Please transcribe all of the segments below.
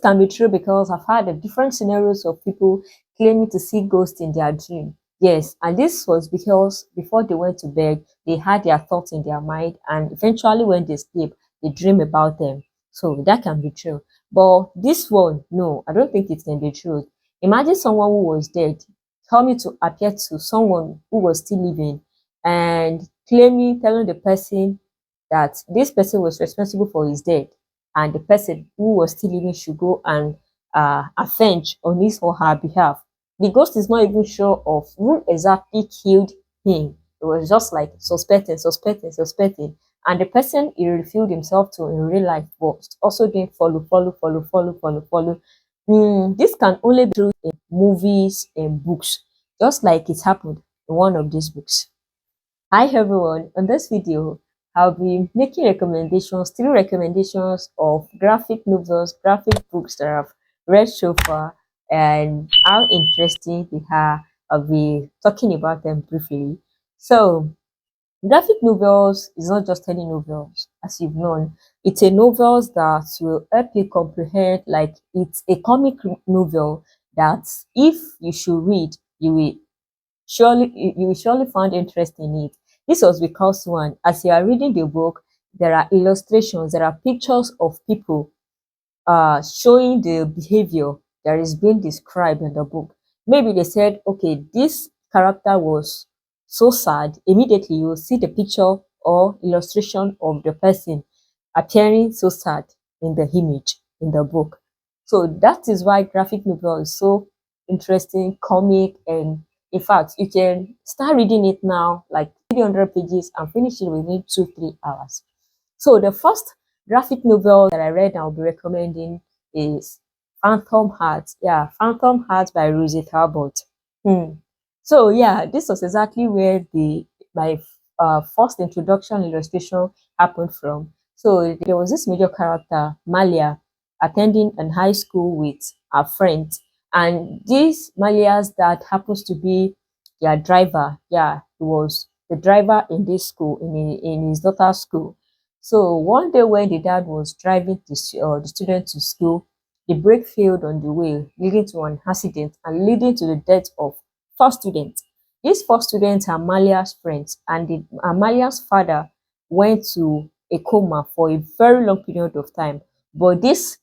can be true because I've had different scenarios of people claiming to see ghosts in their dream. Yes, and this was because before they went to bed, they had their thoughts in their mind, and eventually when they sleep, they dream about them. So that can be true. But this one, no, I don't think it can be true. Imagine someone who was dead coming to appear to someone who was still living and telling the person that this person was responsible for his death, and the person who was still living should go and avenge on his or her behalf. The ghost is not even sure of who exactly killed him. It was just like suspecting, suspecting, suspecting. And the person he revealed himself to in real life was also doing follow, follow, follow, follow, follow, follow. This can only be true in movies and books, just like it happened in one of these books. Hi everyone, on this video, I'll be making recommendations, three recommendations of graphic novels, graphic books that I've read so far and how interesting they are. I'll be talking about them briefly. So, graphic novels is not just any novels, as you've known. It's a novels that will help you comprehend, like it's a comic novel that if you should read, you will surely find interest in it. This was because one, as you are reading the book, there are illustrations, there are pictures of people showing the behavior that is being described in the book. Maybe they said, okay, this character was so sad. Immediately you will see the picture or illustration of the person appearing so sad in the image in the book. So that is why graphic novel is so interesting, comic, and in fact, you can start reading it now, like 300 pages, and finish it within 2-3 hours. So the first graphic novel that I read and I'll be recommending is Phantom Heart. Yeah, Phantom Heart by Rosie Talbot. So yeah, this was exactly where my first introduction illustration happened from. So there was this major character, Malia, attending an high school with her friends. And this Malia's dad happens to be their driver. Yeah, he was the driver in this school, in his daughter's school. So one day when the dad was driving the student to school, the brake failed on the way, leading to an accident and leading to the death of four students. These four students are Malia's friends, and Malia's father went to a coma for a very long period of time. But this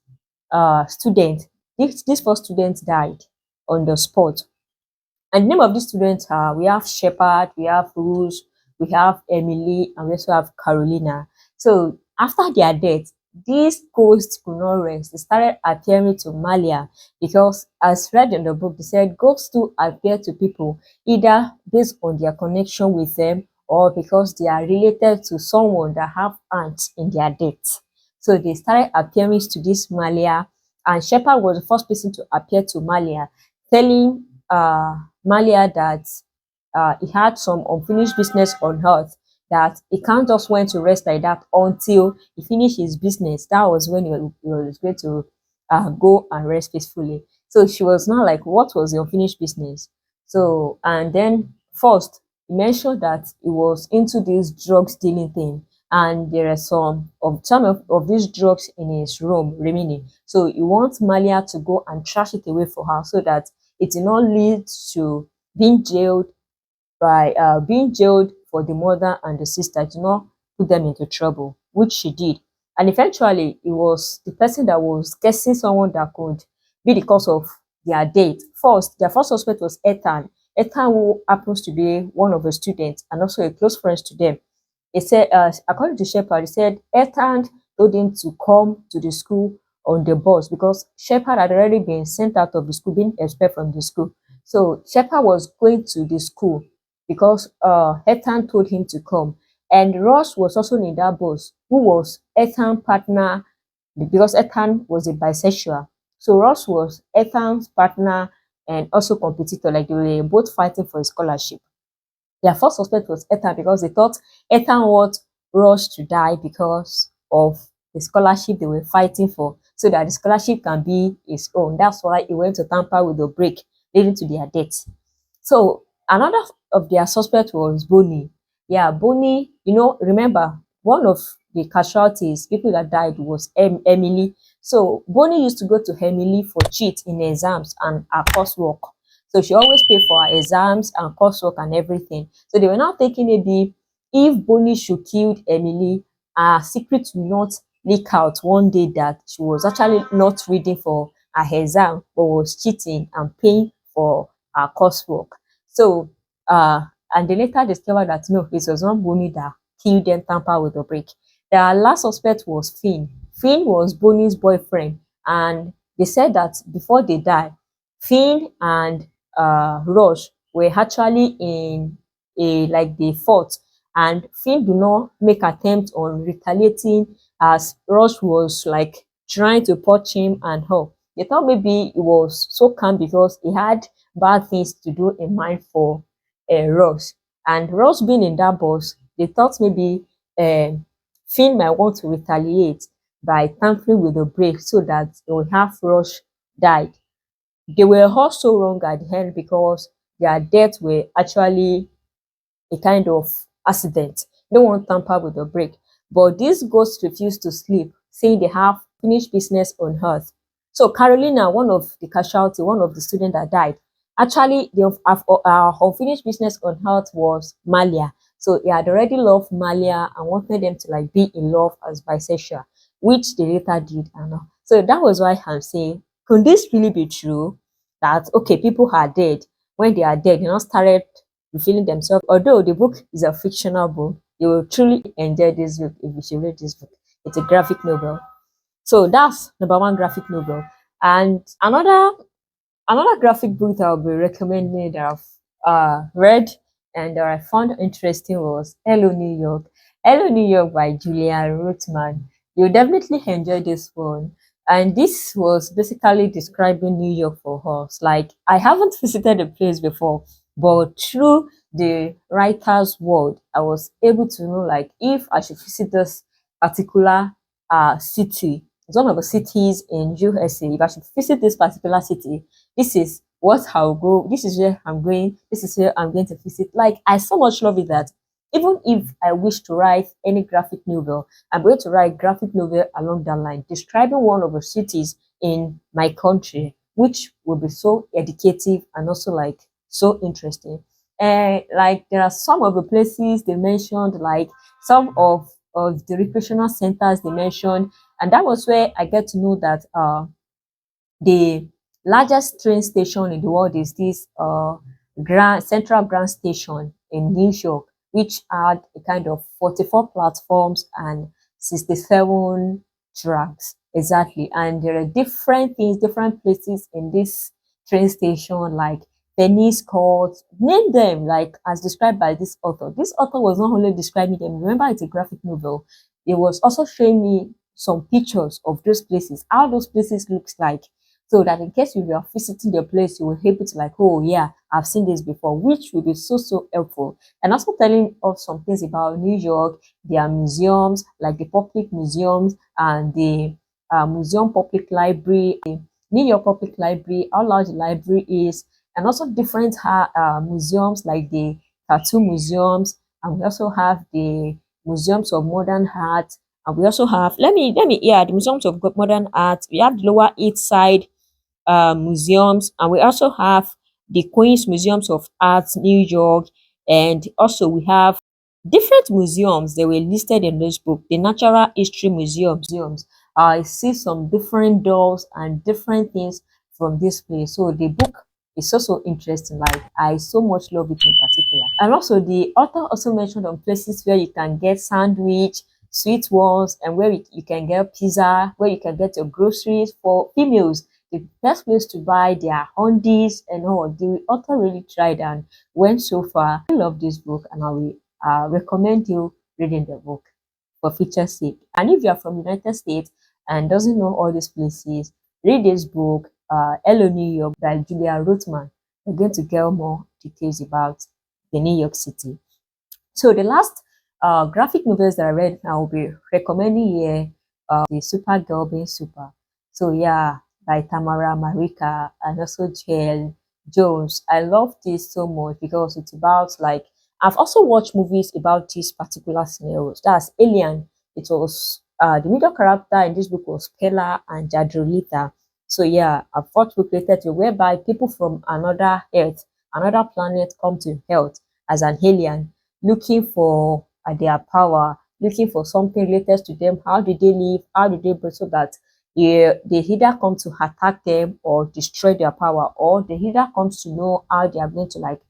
student, these four students died on the spot. And the name of these students are, we have Shepard, we have Rouge, we have Emily, and we also have Carolina. So after their death, these ghosts could not rest. They started appearing to Malia because, as read in the book, they said ghosts do appear to people either based on their connection with them or because they are related to someone that have aunts in their death. So they started appearing to this Malia, and Shepard was the first person to appear to Malia, telling Malia that he had some unfinished business on earth, that he can't just went to rest like that until he finished his business. That was when he was going to go and rest peacefully. So she was now like, what was the unfinished business? So, and then first, he mentioned that he was into this drugs dealing thing, and there are some of these drugs in his room remaining. So he wants Malia to go and trash it away for her so that it will not lead to being jailed being jailed for the mother and the sister, to not put them into trouble, which she did. And eventually, it was the person that was guessing someone that could be the cause of their death. First, their first suspect was Ethan. Ethan, who happens to be one of the students and also a close friend to them. He said, according to Shepard, he said Ethan told him to come to the school on the bus because Shepard had already been sent out of the school, being expelled from the school. So Shepard was going to the school because Ethan told him to come. And Ross was also in that bus, who was Ethan's partner, because Ethan was a bisexual. So Ross was Ethan's partner and also competitor, like they were both fighting for a scholarship. Their first suspect was Ethan because they thought Ethan wanted Ross to die because of the scholarship they were fighting for, so that the scholarship can be his own. That's why he went to tamper with the break, leading to their death. So another of their suspects was Bonnie. Yeah, Bonnie, remember, one of the casualties, people that died, was Emily. So Bonnie used to go to Emily for cheat in exams and her coursework. So she always paid for her exams and coursework and everything. So they were now thinking maybe if Bonnie should kill Emily, her secret will not leak out one day that she was actually not reading for her exam but was cheating and paying for her coursework. So and they later discovered that no, it was not Bonnie that killed them, tamper with the brick. Their last suspect was Finn. Finn was Bonnie's boyfriend, and they said that before they died, Finn and Rush were actually in a like they fought, and Finn do not make attempt on retaliating as Rush was like trying to punch him and her. They thought maybe he was so calm because he had bad things to do in mind for Rush. And Rush being in that bus, they thought maybe Finn might want to retaliate by tampering with the brake so that they will have Rush died. They were all so wrong at the end because their deaths were actually a kind of accident. No one tampered with the brake. But these ghosts refused to sleep, saying they have finished business on Earth. So Carolina, one of the casualty, one of the students that died, actually the unfinished business on Earth was Malia. So he had already loved Malia and wanted them to like be in love as bisexual, which they later did. And so that was why I'm saying, could this really be true? That okay, people are dead. When they are dead, they not started fulfilling themselves. Although the book is a fictional book, you will truly enjoy this book if you should read this book. It's a graphic novel. So that's number one graphic novel. And another graphic book that I'll be recommending that I've read and that I found interesting was Hello New York. Hello New York by Julia Rothman. You'll definitely enjoy this one. And this was basically describing New York for us. Like, I haven't visited the place before, but through the writer's word, I was able to know, like, if I should visit this particular city, it's one of the cities in USA. If I should visit this particular city, this is what I'll go. This is where I'm going. This is where I'm going to visit. Like, I so much love it that even if I wish to write any graphic novel, I'm going to write graphic novel along that line, describing one of the cities in my country, which will be so educative and also like so interesting. And like there are some of the places they mentioned, like some of the recreational centers they mentioned, and that was where I get to know that the largest train station in the world is this Grand Central Grand Station in New York, which had a kind of 44 platforms and 67 tracks exactly. And there are different things, different places in this train station, like tennis courts, name them, like as described by this author. This author was not only describing them, remember it's a graphic novel, it was also showing me some pictures of those places, how those places looks like, so that in case you are visiting the place, you will be able to like, oh yeah, I've seen this before, which will be so helpful. And also telling us some things about New York, their museums, like the public museums and the museum public library, the New York Public Library, how large the library is, and also different museums like the tattoo museums, and we also have the museums of modern art, and we also have yeah, the museums of modern art. We have the Lower East Side museums, and we also have the Queens Museums of Art, New York, and also we have different museums that were listed in this book. The Natural History Museums. I see some different dolls and different things from this place. So the book is so interesting. Like, I so much love it in particular. And also the author also mentioned on places where you can get sandwich, sweet ones, and where you can get pizza, where you can get your groceries for females. The best place to buy their undies and all. The author really tried and went so far. I love this book, and I will recommend you reading the book for future sake. And if you are from United States and doesn't know all these places, read this book, Hello New York by Julia Rothman. You're going to get more details about the New York City. So the last graphic novels that I read, I will be recommending here the Super Girl Being Super. So yeah, by Tamara Marika and also Jill Jones. I love this so much because it's about like, I've also watched movies about these particular scenarios. That's Alien. It was The middle character in this book was Pella and Jadrolita. So yeah, a fourth book related to whereby people from another Earth, another planet come to Earth as an alien, looking for their power, looking for something related to them. How do they live? How do they breathe? So that they either come to attack them or destroy their power, or they either comes to know how they are going to like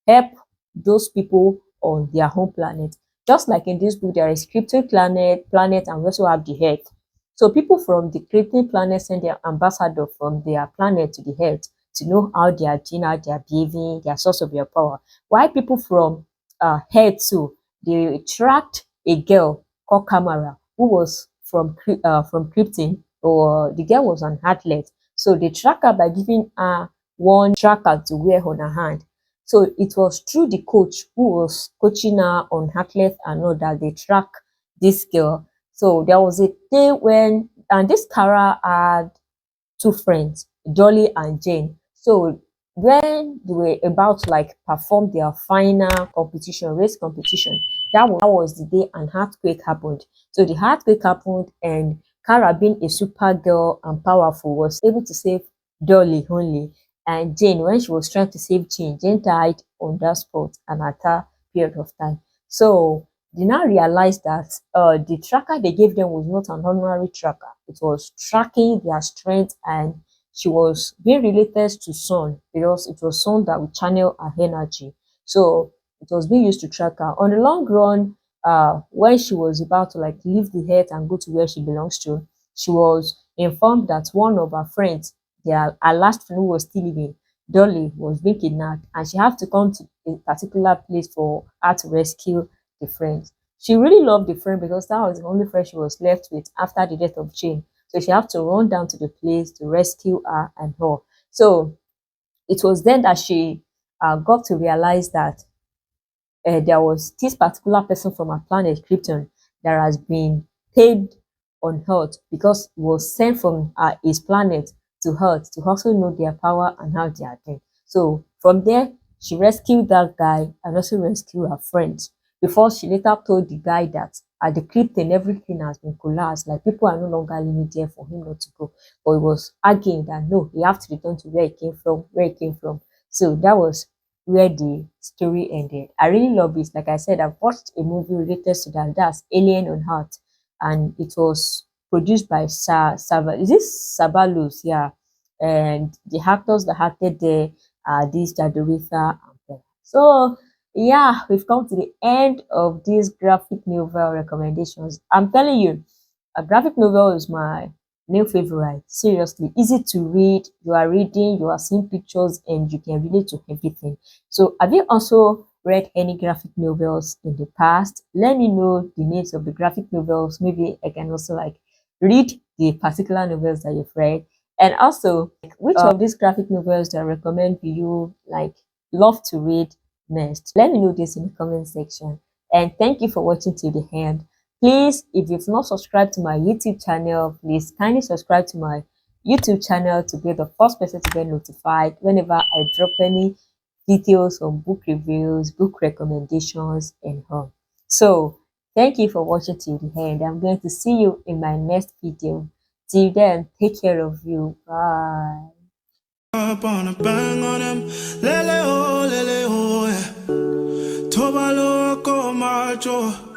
help those people on their home planet. Just like in this book, there is Krypton planet, and we also have the Earth. So people from the Krypton planet send their ambassador from their planet to the Earth to know how they are doing, how they are behaving, their source of their power. While people from Earth too, they tracked a girl called Kamara who was from Krypton, or the girl was an athlete. So they track her by giving her one tracker to wear on her hand. So it was through the coach who was coaching her on athlete and all that they track this girl. So there was a day when, and this Kara had two friends, Dolly and Jane. So when they were about to like perform their final competition, race competition, that was the day an earthquake happened. So the earthquake happened, and Kara, being a super girl and powerful, was able to save Dolly only. And Jane, when she was trying to save Jane, Jane died on that spot and at that period of time. So they now realized that the tracker they gave them was not an ordinary tracker. It was tracking their strength, and she was being related to sun because it was sun that would channel her energy. So it was being used to track her. On the long run, when she was about to like leave the earth and go to where she belongs to, she was informed that one of her friends, her last friend who was still living, Dolly, was being kidnapped, and she had to come to a particular place for her to rescue the friend. She really loved the friend because that was the only friend she was left with after the death of Jane. So she had to run down to the place to rescue her and her. So it was then that she got to realize that there was this particular person from our planet, Krypton, that has been paid on Earth because he was sent from his planet to Earth to also know their power and how they are doing. So from there, she rescued that guy and also rescued her friends before she later told the guy that at the Krypton, everything has been collapsed. Like people are no longer living there for him not to go. But he was arguing that no, he have to return to where he came from, where he came from. So that was where the story ended. I really love this. Like I said, I've watched a movie related to that. That's Alien on Earth, and it was produced by Is this Sabalus? Yeah, and the actors that acted there are these Jadoritha and Bella. So yeah, we've come to the end of these graphic novel recommendations. I'm telling you, a graphic novel is my new favorite. Seriously, easy to read. You are reading, you are seeing pictures, and you can relate to everything. So, have you also read any graphic novels in the past? Let me know the names of the graphic novels. Maybe I can also like read the particular novels that you've read. And also, like, which of these graphic novels do I recommend do you like love to read next? Let me know this in the comment section. And thank you for watching till the end. Please, if you've not subscribed to my YouTube channel, please kindly subscribe to my YouTube channel to be the first person to get notified whenever I drop any videos on book reviews, book recommendations, and all. So, thank you for watching till the end. I'm going to see you in my next video. Till then, take care of you. Bye. Up on a bang on them, lele oh, yeah. Tobalo, go macho.